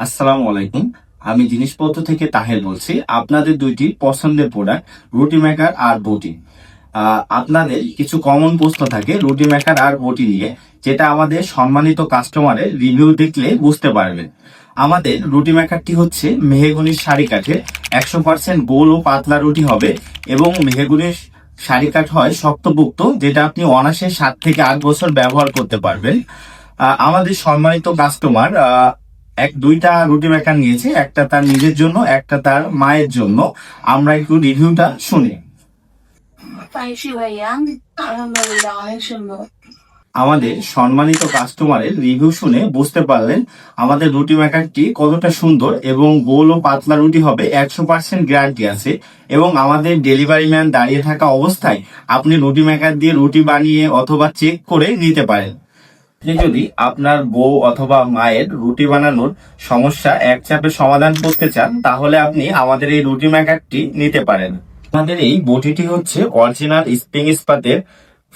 আসসালামু আলাইকুম। আমি জিনিসপত্র থেকে তাহের বলছি। আপনাদের দুইটি পছন্দের প্রোডাক্ট রুটি মেকার আর বটি। আপনাদের কিছু কমন প্রশ্ন থাকে রুটি মেকার আর বটি নিয়ে, যেটা আমাদের সম্মানিত কাস্টমারের রিভিউ দেখলে বুঝতে পারবেন। আমাদের রুটি মেকারটি হচ্ছে মেহগনির শাড়ি কাঠের 100% গোল ও পাতলা রুটি হবে এবং মেহগনির শাড়ি কাঠ হয় শক্তপোক্ত, যেটা আপনি অনায়াসে 7 থেকে 8 বছর ব্যবহার করতে পারবেন। আমাদের সম্মানিত কাস্টমার দুইটা রুটি মেকার নিয়েছে, একটা তার নিজের জন্য, একটা তার মায়ের জন্য। আমরা একটু রিভিউটা শুনি। পাইছি ভাইয়া, আলহামদুলিল্লাহ অনেক সুন্দর। আমাদের সম্মানিত কাস্টমারের রিভিউ শুনে বুঝতে পারলেন আমাদের রুটি মেকারটি কতটা সুন্দর এবং গোল ও পাতলা রুটি হবে, 100% গ্যারান্টি আছে। এবং আমাদের ডেলিভারি ম্যান দাঁড়িয়ে থাকা অবস্থায় আপনি রুটি মেকার দিয়ে রুটি বানিয়ে অথবা চেক করে নিতে পারেন। আপনি যদি আপনার বউ অথবা মায়ের রুটি বানানোর সমস্যা এক চাপে সমাধান করতে চান, তাহলে আপনি আমাদের এই রুটি মেকারটি নিতে পারেন। আমাদের এই বটিটি হচ্ছে অরিজিনাল স্প্রিং ইস্পাতের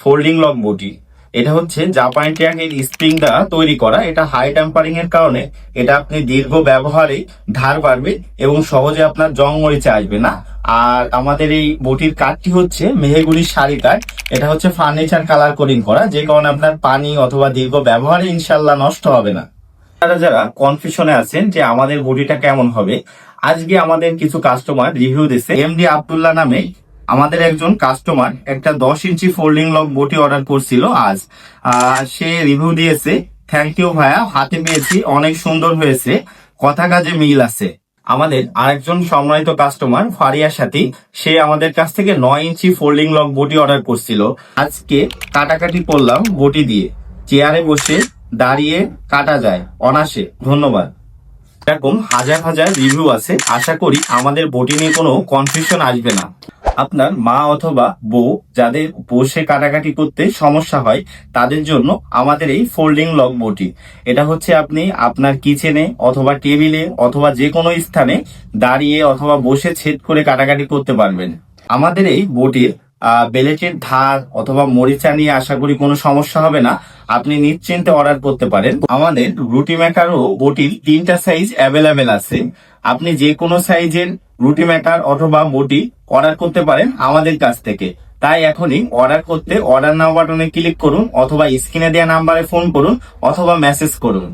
ফোল্ডিং লক বটি। এটা হচ্ছে জাপান ট্যাগের স্প্রিং দ্বারা তৈরি করা। এটা হাই টেম্পারিং এর কারণে এটা আপনি দীর্ঘ ব্যবহারে ধার পারবে এবং সহজে আপনার জং মরিচে আসবে না। আর আমাদের এই বটির কাঠটি হচ্ছে মেহগনির শাড়ি কাঠ। এটা হচ্ছে ফার্নিচার কালার কোডিং করা, যে কারণে আপনার পানি অথবা দীর্ঘ ব্যবহারে ইনশাল্লাহ নষ্ট হবে না। আপনারা যারা কনফিউশনে আছেন যে আমাদের বটিটা কেমন হবে, আজকে আমাদের কিছু কাস্টমার রিভিউ দিচ্ছে। এমডি আব্দুল্লাহ নামে আমাদের একজন কাস্টমার একটা 10 ইঞ্চি ফোল্ডিং লক বটি অর্ডার করছিল আজ। সে রিভিউ দিয়েছে, থ্যাংক ইউ ভাইয়া, হাতে পেয়েছি, অনেক সুন্দর হয়েছে, কথা কাজে মিল আছে। আমাদের আরেকজন সম্মানিত কাস্টমার ফারিয়ার সাথী, সে আমাদের কাছ থেকে 9 ইঞ্চি ফোল্ডিং লক বটি অর্ডার করছিল। আজকে কাটাকাটি করলাম বটি দিয়ে, চেয়ারে বসে দাঁড়িয়ে কাটা যায় অনাসে। ধন্যবাদ। এরকম হাজার হাজার রিভিউ আছে, আশা করি আমাদের বটি নিয়ে কোনো কনফিউশন আসবে না। আপনার মা অথবা বউ যাদের বসে কাটাকাটি করতে সমস্যা হয়, তাদের জন্য আমাদের এই ফোল্ডিং লক বটি। এটা হচ্ছে আপনি আপনার কিচেনে অথবা টেবিলে অথবা যে কোনো স্থানে দাঁড়িয়ে অথবা বসে ছেদ করে কাটাকাটি করতে পারবেন। আমাদের এই বটির বেলেটের ধার অথবা মরিচা নিয়ে আশা করি কোনো সমস্যা হবে না, আপনি নিশ্চিন্তে অর্ডার করতে পারেন। আমাদের রুটি মেকার ও বটির 3টা সাইজ অ্যাভেলেবেল আছে। আপনি যে কোনো সাইজের রুটি মেকার অথবা বটি অর্ডার করতে পারেন আমাদের কাছ থেকে। তাই এখনই অর্ডার করতে অর্ডার নাও বাটনে ক্লিক করুন অথবা স্ক্রিনে দেওয়া নাম্বারে ফোন করুন অথবা মেসেজ করুন।